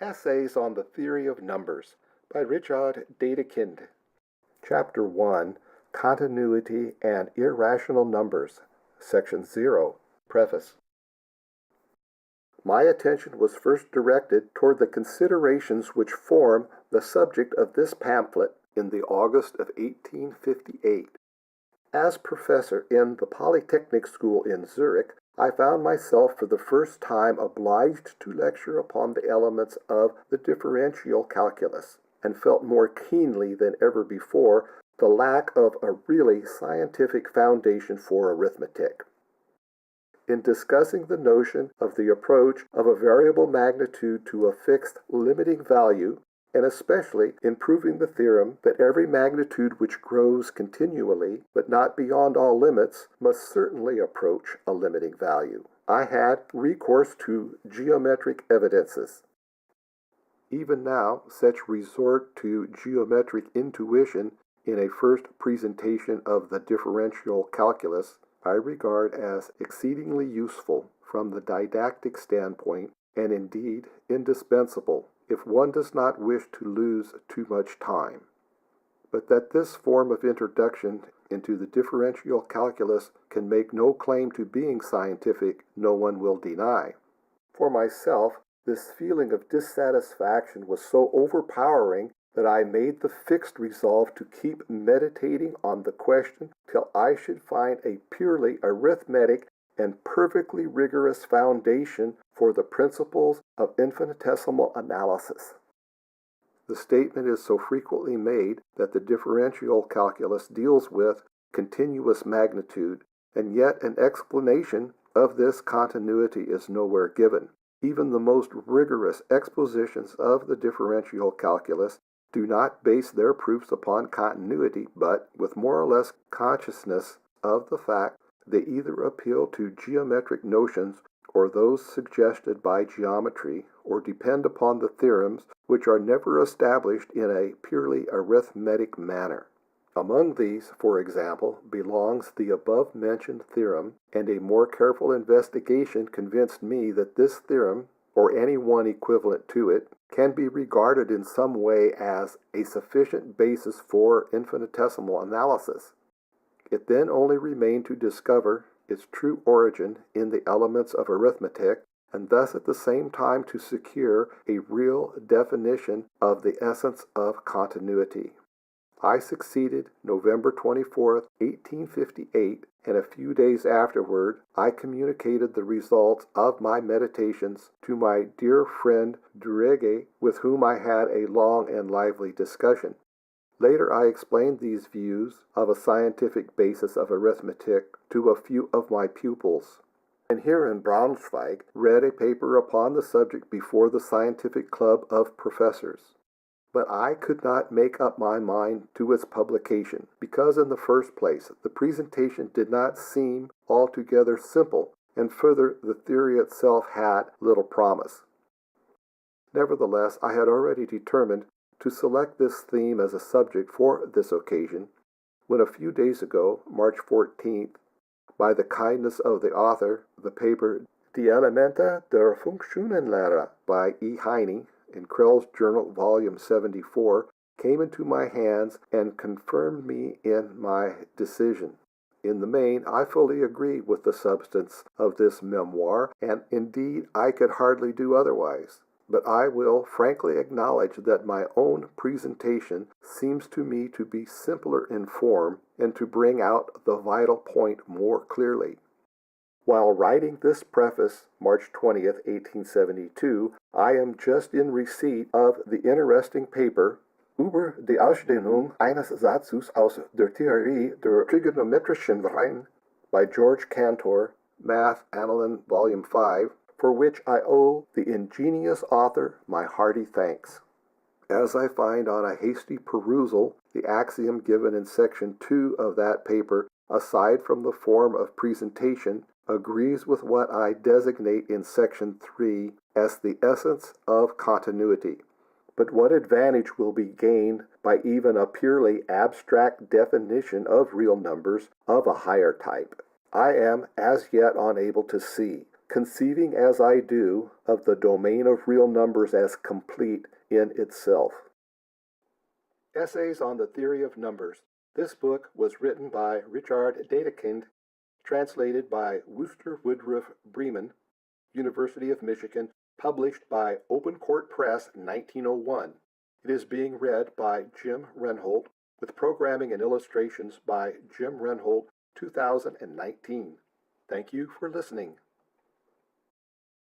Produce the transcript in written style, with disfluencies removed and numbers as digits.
Essays on the Theory of Numbers by Richard Dedekind. Chapter 1, Continuity and Irrational Numbers, Section 0, Preface. My attention was first directed toward the considerations which form the subject of this pamphlet in the August of 1858. As professor in the Polytechnic School in Zurich, I found myself for the first time obliged to lecture upon the elements of the differential calculus, and felt more keenly than ever before the lack of a really scientific foundation for arithmetic. In discussing the notion of the approach of a variable magnitude to a fixed limiting value, and especially in proving the theorem that every magnitude which grows continually, but not beyond all limits, must certainly approach a limiting value, I had recourse to geometric evidences. Even now, such resort to geometric intuition in a first presentation of the differential calculus I regard as exceedingly useful from the didactic standpoint, and indeed indispensable if one does not wish to lose too much time. But that this form of introduction into the differential calculus can make no claim to being scientific, no one will deny. For myself, this feeling of dissatisfaction was so overpowering that I made the fixed resolve to keep meditating on the question till I should find a purely arithmetic and perfectly rigorous foundation for the principles of infinitesimal analysis. The statement is so frequently made that the differential calculus deals with continuous magnitude, and yet an explanation of this continuity is nowhere given. Even the most rigorous expositions of the differential calculus do not base their proofs upon continuity, but, with more or less consciousness of the fact, they either appeal to geometric notions or those suggested by geometry, or depend upon the theorems which are never established in a purely arithmetic manner. Among these, for example, belongs the above-mentioned theorem, and a more careful investigation convinced me that this theorem, or any one equivalent to it, can be regarded in some way as a sufficient basis for infinitesimal analysis. It then only remained to discover its true origin in the elements of arithmetic, and thus at the same time to secure a real definition of the essence of continuity. I succeeded November 24, 1858, and a few days afterward I communicated the results of my meditations to my dear friend Dedekind, with whom I had a long and lively discussion. Later I explained these views of a scientific basis of arithmetic to a few of my pupils, and here in Braunschweig read a paper upon the subject before the Scientific Club of Professors. But I could not make up my mind to its publication, because in the first place the presentation did not seem altogether simple, and further the theory itself had little promise. Nevertheless, I had already determined to select this theme as a subject for this occasion, when a few days ago, March 14th, by the kindness of the author, the paper Die Elemente der Funktionenlehre by E. Heine, in Krell's Journal, Volume 74, came into my hands and confirmed me in my decision. In the main, I fully agree with the substance of this memoir, and indeed I could hardly do otherwise. But I will frankly acknowledge that my own presentation seems to me to be simpler in form and to bring out the vital point more clearly. While writing this preface, March 20th, 1872, I am just in receipt of the interesting paper Über die Ausdehnung eines Satzes aus der Theorie der trigonometrischen Reihen by George Cantor, Math Annalen, Volume 5, for which I owe the ingenious author my hearty thanks. As I find on a hasty perusal, the axiom given in Section 2 of that paper, aside from the form of presentation, agrees with what I designate in Section 3 as the essence of continuity. But what advantage will be gained by even a purely abstract definition of real numbers of a higher type? I am as yet unable to see. conceiving as I do of the domain of real numbers as complete in itself. Essays on the Theory of Numbers. This book was written by Richard Dedekind, translated by Worcester Woodruff Bremen, University of Michigan, published by Open Court Press, 1901. It is being read by Jim Renholt, with programming and illustrations by Jim Renholt, 2019. Thank you for listening.